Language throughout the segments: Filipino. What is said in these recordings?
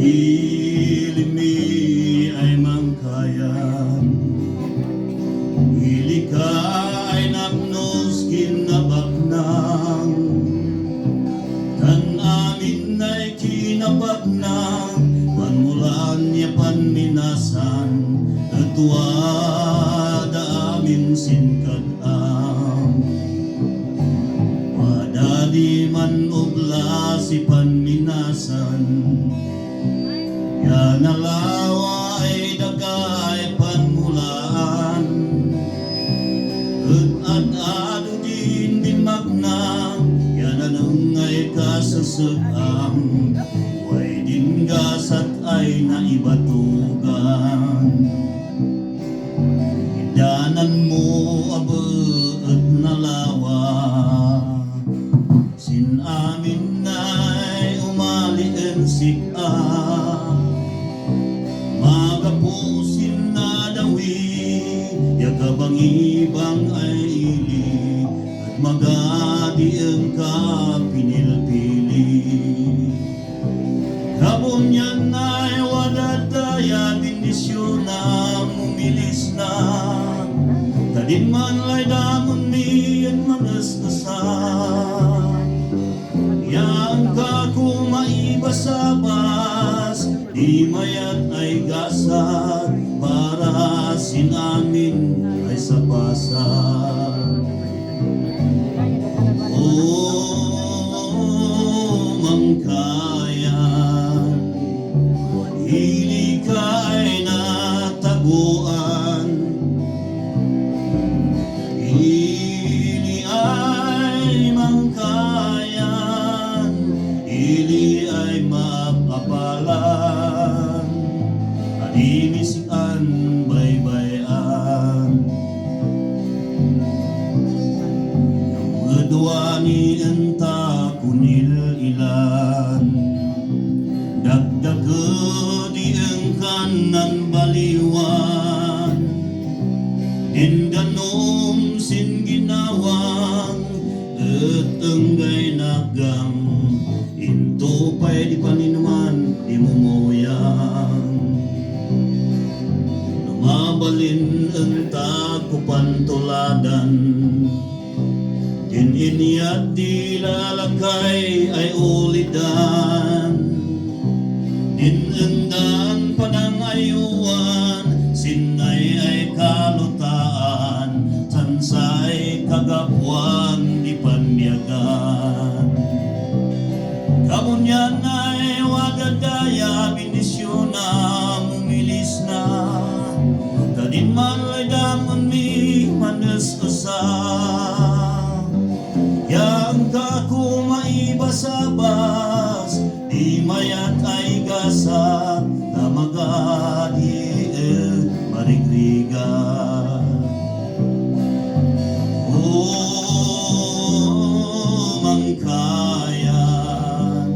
Ilimi ay mangkayan, ilika ay napnos kinabaknang, kan amin ay kinabaknang, panmulaan niya panminasan, ketuada amin sinkadam. Wadadi man ubla si panminasan, ya nalawa ay dagay panmulaan, ad-ado din binmagna, ya nanungay kasusugam, way din gasat ay naibatugan. Idanan mo abeet nalawa, sin amin ay umalien sika, magapusin na dawi, yagabangibang ay ili, at magadi ang kapinilpili. Kapon yan ay wadadaya, bindisyon na mumilis na, kadin man lay damon mi at magasgasan. Yang kaku maibasabas, di mayat ay gasat, para sinamin ay sapasan. Oh, mangkayan, hili ka ay nataguan, hili ay mangkayan, hili ay mapapalan, adimisian baybayan. Yung medua ni enta kunil ilan, dagdag di engkanan baliwan, dindanom sin ginawang, et enggay nagang, into pa'y di paninuman di mumuyang. Lumabalin enta kupantuladan, din iniat di lalakay ay ulidan, din endan panangayuan, sinay ay kalutaan, sansay kagapuan di panbiyagan. Kamunyan ay wadadaya, bindisyon na mumilis na, kadin man lay damon mi manes-usa. Yang kaku maibasabas, di mayat ay gasat, na magadi marigriga. Oh, mangkayan,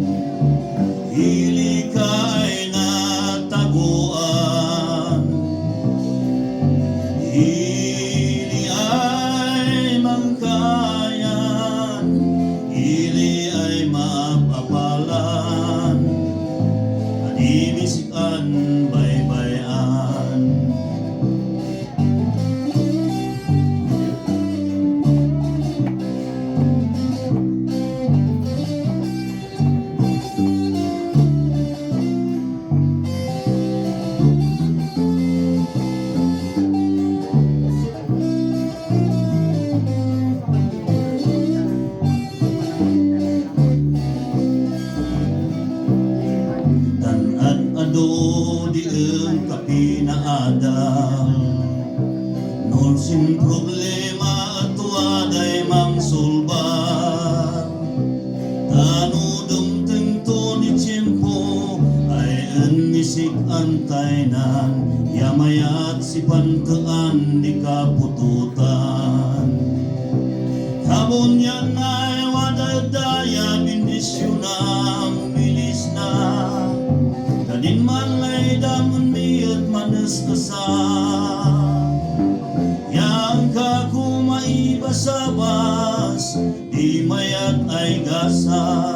hili ka ay nataguan, hili ay mangkayan, hili ay mapapalan, adimisikan baybayan. Di ang kapinaadal, nol sin problema at waday mang sulbar, tanudong tento ni tiyempo ay misik antaynan, yamayat si pantaan di kapututan. Kamon yan ay wadadaya, bindisyon na mumilis na, kadin man lay damon mi at manes-usa. Yang kaku maibasabas, pag-asa